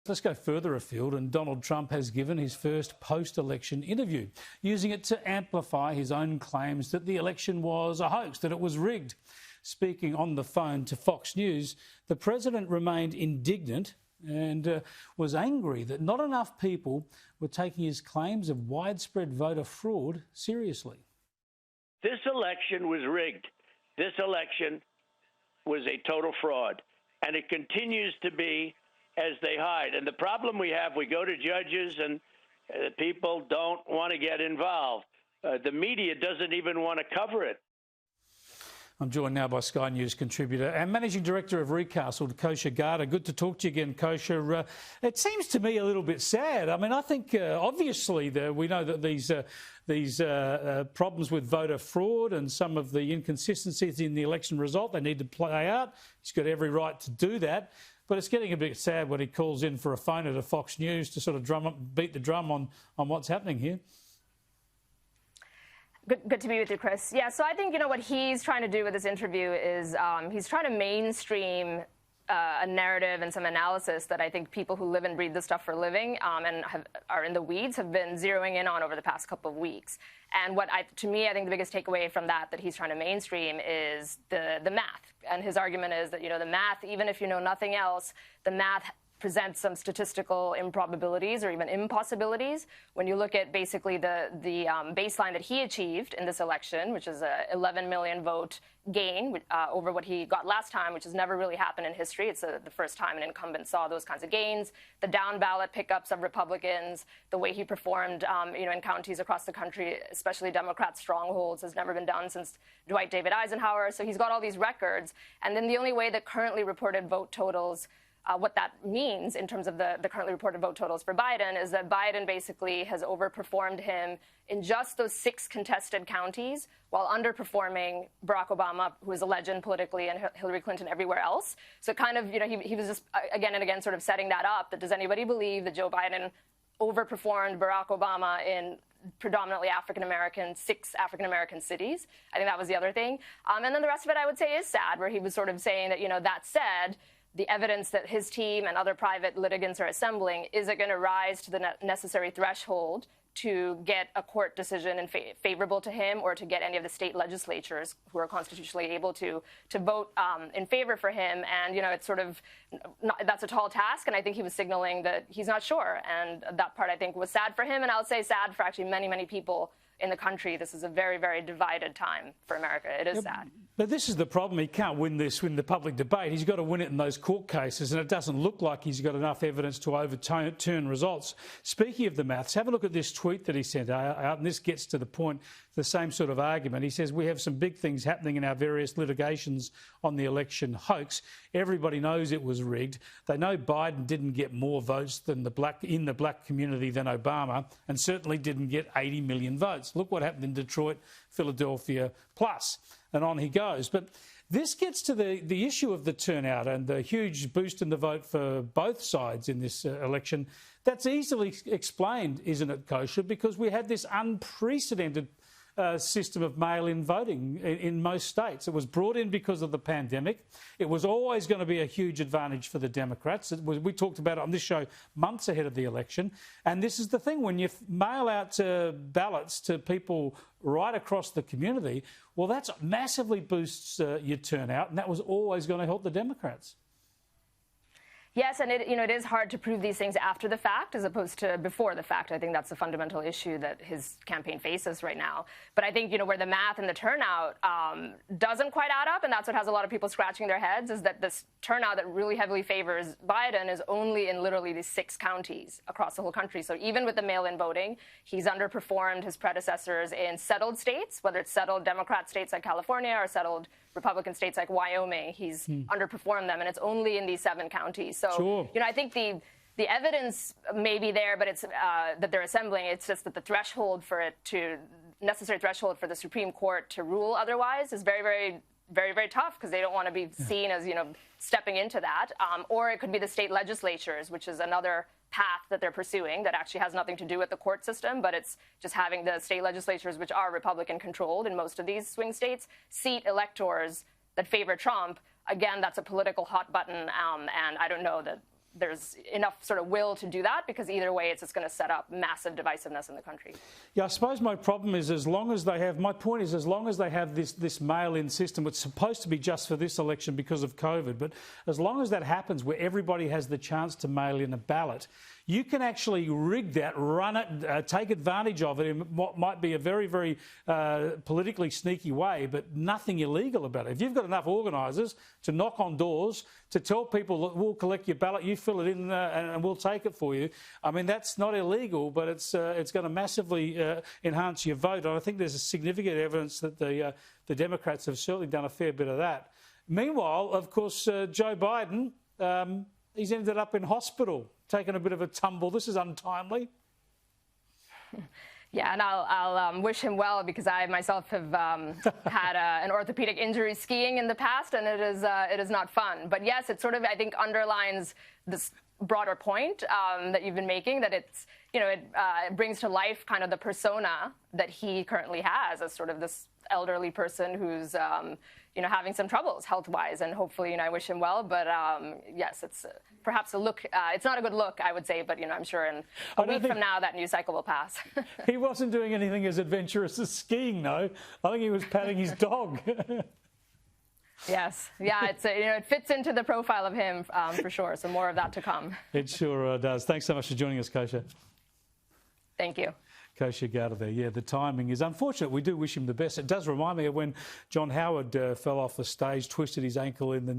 let's go further afield, and Donald Trump has given his first post-election interview, using it to amplify his own claims that the election was a hoax, that it was rigged. Speaking on the phone to Fox News, the president remained indignant and was angry that not enough people were taking his claims of widespread voter fraud seriously. This election was rigged. This election was a total fraud, and it continues to be as they hide. And the problem we have, we go to judges and people don't want to get involved. The media doesn't even want to cover it. I'm joined now by Sky News contributor and Managing Director of Recastled, Kosha Garda. Good to talk to you again, Kosha. It seems to me a little bit sad. I mean, I think obviously we know that these problems with voter fraud and some of the inconsistencies in the election result, they need to play out. He's got every right to do that. But it's getting a bit sad when he calls in for a phone at Fox News to sort of beat the drum on what's happening here. Good to be with you, Chris. Yeah, so I think, what he's trying to do with this interview is he's trying to mainstream a narrative and some analysis that I think people who live and breathe this stuff for a living and are in the weeds have been zeroing in on over the past couple of weeks. And to me, I think the biggest takeaway from that he's trying to mainstream is the math. And his argument is that, the math, even if you know nothing else, the math presents some statistical improbabilities or even impossibilities. When you look at basically the baseline that he achieved in this election, which is a 11 million vote gain over what he got last time, which has never really happened in history. It's the first time an incumbent saw those kinds of gains. The down ballot pickups of Republicans, the way he performed, in counties across the country, especially Democrat strongholds, has never been done since Dwight David Eisenhower. So he's got all these records. And then the only way that currently reported vote totals what that means in terms of the currently reported vote totals for Biden is that Biden basically has overperformed him in just those 6 contested counties while underperforming Barack Obama, who is a legend politically, and Hillary Clinton everywhere else. So kind of, he was just again and again sort of setting that up, that does anybody believe that Joe Biden overperformed Barack Obama in predominantly African-American, 6 African-American cities? I think that was the other thing. And then the rest of it, I would say, is sad, where he was sort of saying that, that said, the evidence that his team and other private litigants are assembling isn't going to rise to the necessary threshold to get a court decision favorable to him or to get any of the state legislatures who are constitutionally able to vote in favor for him. And, it's sort of that's a tall task. And I think he was signaling that he's not sure. And that part, I think, was sad for him. And I'll say sad for actually many, many people in the country. This is a very, very divided time for America. It is sad. But this is the problem. He can't win this in the public debate. He's got to win it in those court cases, and it doesn't look like he's got enough evidence to overturn results. Speaking of the maths, have a look at this tweet that he sent out, and this gets to the point, the same sort of argument. He says, we have some big things happening in our various litigations on the election hoax. Everybody knows it was rigged. They know Biden didn't get more votes in the black community than Obama, and certainly didn't get 80 million votes. Look what happened in Detroit, Philadelphia, plus, and on he goes. But this gets to the issue of the turnout and the huge boost in the vote for both sides in this election. That's easily explained, isn't it, Kosha? Because we had this unprecedented system of mail-in voting in most states. It was brought in because of the pandemic. It was always going to be a huge advantage for the Democrats. We talked about it on this show months ahead of the election. And this is the thing, when you mail out ballots to people right across the community, well, that massively boosts your turnout, and that was always going to help the Democrats. Yes, and it is hard to prove these things after the fact as opposed to before the fact. I think that's the fundamental issue that his campaign faces right now. But I think, where the math and the turnout doesn't quite add up, and that's what has a lot of people scratching their heads, is that this turnout that really heavily favors Biden is only in literally these 6 counties across the whole country. So even with the mail-in voting, he's underperformed his predecessors in settled states, whether it's settled Democrat states like California or settled Republican states like Wyoming. He's underperformed them, and it's only in these 7 counties. So, sure. I think the evidence may be there, but it's that they're assembling. It's just that the threshold for it necessary threshold for the Supreme Court to rule otherwise is very, very, very, very tough, because they don't want to be seen as, stepping into that. Or it could be the state legislatures, which is another path that they're pursuing that actually has nothing to do with the court system, but it's just having the state legislatures, which are Republican controlled in most of these swing states, seat electors that favor Trump. Again, that's a political hot button, and I don't know that there's enough sort of will to do that, because either way it's just going to set up massive divisiveness in the country. Yeah, I suppose my problem is as long as they have this mail-in system, it's supposed to be just for this election because of COVID, but as long as that happens where everybody has the chance to mail in a ballot, you can actually rig that, run it, take advantage of it in what might be a very, very politically sneaky way, but nothing illegal about it. If you've got enough organisers to knock on doors, to tell people that we'll collect your ballot, you fill it in and we'll take it for you, I mean, that's not illegal, but it's going to massively enhance your vote. And I think there's a significant evidence that the Democrats have certainly done a fair bit of that. Meanwhile, of course, Joe Biden, he's ended up in hospital, taken a bit of a tumble. This is untimely. Yeah, and I'll wish him well, because I myself have had an orthopedic injury skiing in the past, and it is not fun. But yes, it sort of, I think, underlines this broader point that you've been making, that it's, it brings to life kind of the persona that he currently has as sort of this elderly person who's having some troubles health-wise, and hopefully, I wish him well. But yes, it's perhaps a look. It's not a good look, I would say, but I'm sure in a week from now that news cycle will pass. He wasn't doing anything as adventurous as skiing, though. I think he was patting his dog. Yes, yeah, it's it fits into the profile of him for sure. So more of that to come. It sure does. Thanks so much for joining us, Kosha. Thank you. Kosha Gowda there. Yeah, the timing is unfortunate. We do wish him the best. It does remind me of when John Howard fell off the stage, twisted his ankle in the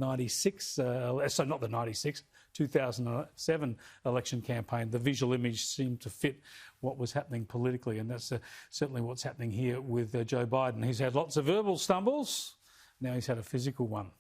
2007 election campaign. The visual image seemed to fit what was happening politically, and that's certainly what's happening here with Joe Biden. He's had lots of verbal stumbles. Now he's had a physical one.